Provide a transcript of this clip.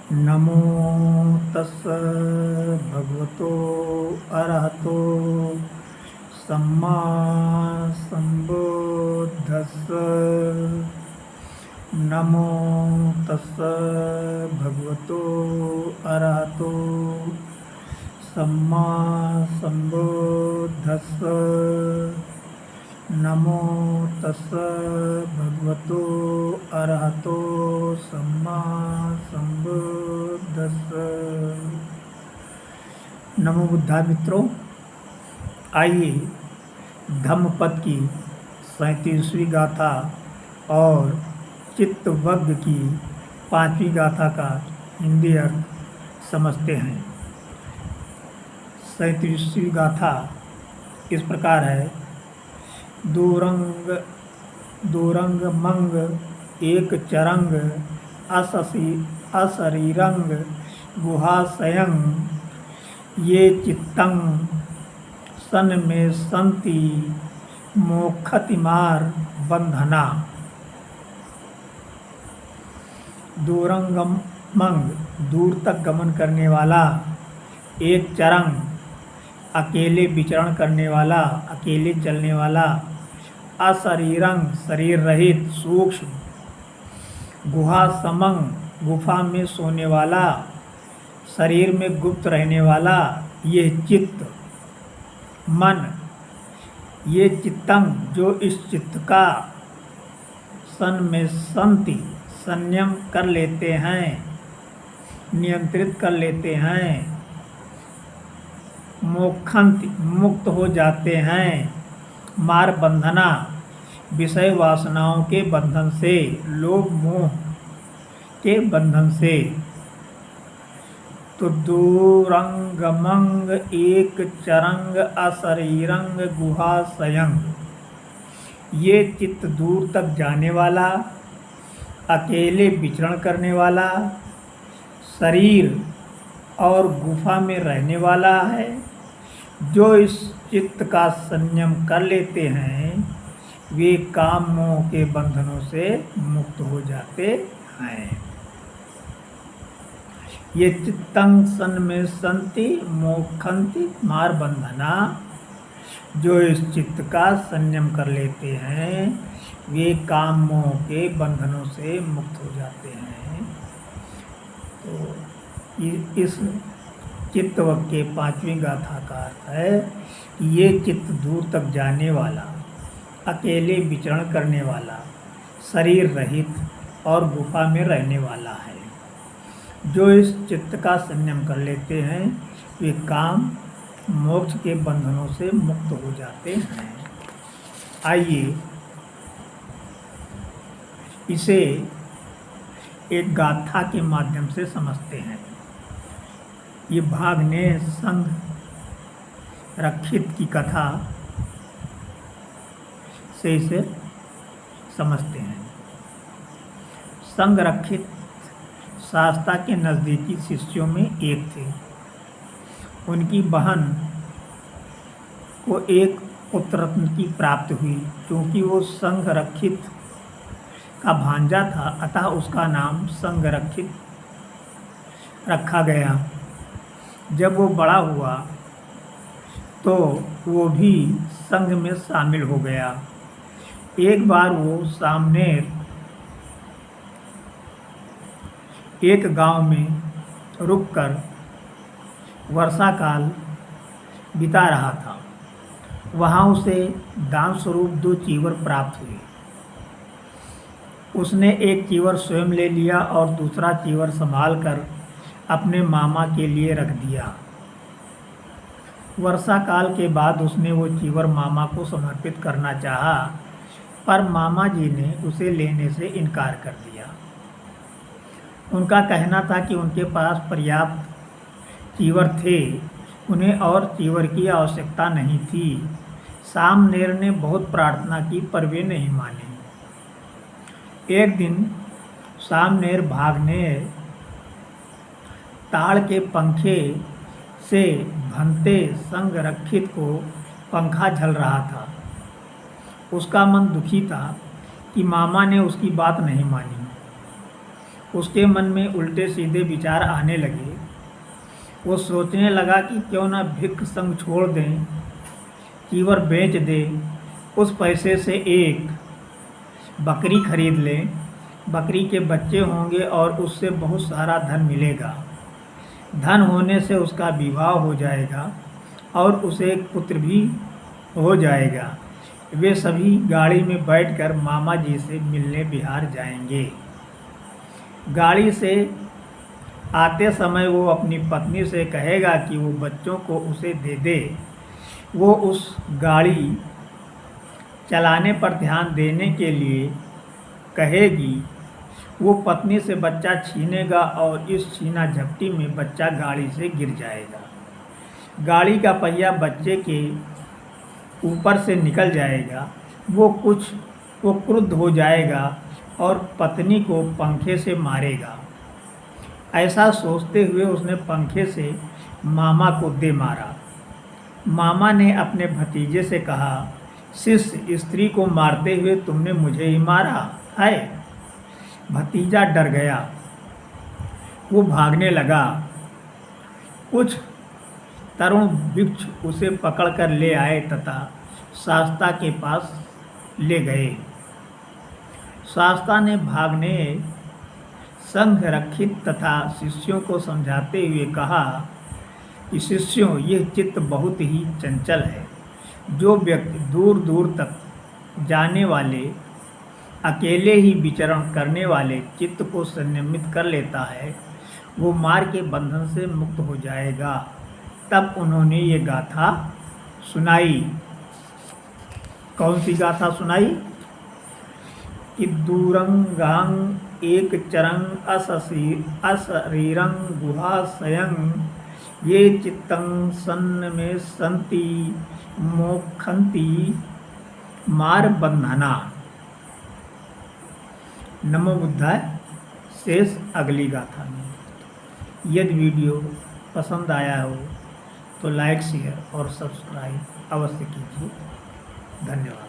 नमो तस्स भगवतो अरहतो सम्मा संबुद्धस्स। नमो तस्स भगवतो अरहतो सम्मा संबुद्धस्स। नमो तस्स भगवतो अरहतो सम्मा संबुद्धस्स। नमो बुद्धा मित्रों, आइए धम्मपद की 37वीं गाथा और चित्तवग्ग की 5वीं गाथा का हिंदी अर्थ समझते हैं। 37वीं गाथा इस प्रकार है। दूरंग मंग एक चरंग असरीरंग गुहाशयं ये चित्तं सन में संति मोक्षतिमार बंधना। दूरंगमंग दूर तक गमन करने वाला, एक चरंग अकेले विचरण करने वाला, अकेले चलने वाला, अशरीरंग शरीर रहित सूक्ष्म, गुहा समंग गुफा में सोने वाला, शरीर में गुप्त रहने वाला, ये चित्त मन, ये चित्तंग जो इस चित्त का सन में संति संयम कर लेते हैं, नियंत्रित कर लेते हैं, मोक्षंति मुक्त हो जाते हैं, मार बंधना विषय वासनाओं के बंधन से, लोभ मोह के बंधन से। तो दूरंगमंग एक चरंग अशरीरंग गुहाशयं, ये चित्त दूर तक जाने वाला, अकेले विचरण करने वाला, शरीर और गुफा में रहने वाला है। जो इस चित्त का संयम कर लेते हैं वे काम मोह के बंधनों से मुक्त हो जाते हैं। ये चित्तं सन में संति मोक्षंति मार बंधना, जो इस चित्त का संयम कर लेते हैं वे काम मोह के बंधनों से मुक्त हो जाते हैं। तो इस चित्तवग्ग के 5वीं गाथा का अर्थ है कि ये चित्त दूर तक जाने वाला, अकेले विचरण करने वाला, शरीर रहित और गुफा में रहने वाला है। जो इस चित्त का संयम कर लेते हैं वे काम मोक्ष के बंधनों से मुक्त हो जाते हैं। आइए इसे एक गाथा के माध्यम से समझते हैं। ये भागने संघ रक्षित की कथा से इसे समझते हैं। संघ रक्षित शास्ता के नज़दीकी शिष्यों में एक थे। उनकी बहन को एक पुत्र रत्न की प्राप्ति हुई। क्योंकि वो संघ रक्षित का भांजा था, अतः उसका नाम संघ रक्षित रखा गया। जब वो बड़ा हुआ तो वो भी संघ में शामिल हो गया। एक बार वो सामनेर एक गांव में रुककर वर्षा काल बिता रहा था। वहाँ उसे दान स्वरूप 2 चीवर प्राप्त हुए। उसने एक चीवर स्वयं ले लिया और दूसरा चीवर संभाल कर अपने मामा के लिए रख दिया। वर्षा काल के बाद उसने वो चीवर मामा को समर्पित करना चाहा, पर मामा जी ने उसे लेने से इनकार कर दिया। उनका कहना था कि उनके पास पर्याप्त चीवर थे, उन्हें और चीवर की आवश्यकता नहीं थी। सामनेर ने बहुत प्रार्थना की पर वे नहीं माने। एक दिन सामनेर भागने ताड़ के पंखे से भनते संघ रक्षित को पंखा झल रहा था। उसका मन दुखी था कि मामा ने उसकी बात नहीं मानी। उसके मन में उल्टे सीधे विचार आने लगे। वो सोचने लगा कि क्यों ना भिख संग छोड़ दें, कीवर बेच दे, उस पैसे से एक बकरी खरीद लें। बकरी के बच्चे होंगे और उससे बहुत सारा धन मिलेगा। धन होने से उसका विवाह हो जाएगा और उसे एक पुत्र भी हो जाएगा। वे सभी गाड़ी में बैठकर मामा जी से मिलने बिहार जाएंगे। गाड़ी से आते समय वो अपनी पत्नी से कहेगा कि वो बच्चों को उसे दे दे। वो उस गाड़ी चलाने पर ध्यान देने के लिए कहेगी। वो पत्नी से बच्चा छीनेगा और इस छीना झपटी में बच्चा गाड़ी से गिर जाएगा। गाड़ी का पहिया बच्चे के ऊपर से निकल जाएगा। वो क्रुद्ध हो जाएगा और पत्नी को पंखे से मारेगा। ऐसा सोचते हुए उसने पंखे से मामा को दे मारा। मामा ने अपने भतीजे से कहा, शिष्य, स्त्री को मारते हुए तुमने मुझे ही मारा है। भतीजा डर गया। वो भागने लगा। कुछ तरुण वृक्ष उसे पकड़कर ले आए तथा शास्ता के पास ले गए। शास्ता ने भागने संघ रक्षित तथा शिष्यों को समझाते हुए कहा कि शिष्यों, यह चित्त बहुत ही चंचल है। जो व्यक्ति दूर दूर तक जाने वाले, अकेले ही विचरण करने वाले चित्त को संयमित कर लेता है, वो मार के बंधन से मुक्त हो जाएगा। तब उन्होंने ये गाथा सुनाई। कौन सी गाथा सुनाई? कि दूरंगांग एक चरंग अशरीरं गुहाशयं ये चित्तं सन्न में संति मोक्षन्ति मार बंधना। नमो बुद्धाय। शेष अगली गाथा में। यदि वीडियो पसंद आया हो तो लाइक, शेयर और सब्सक्राइब अवश्य कीजिए। धन्यवाद।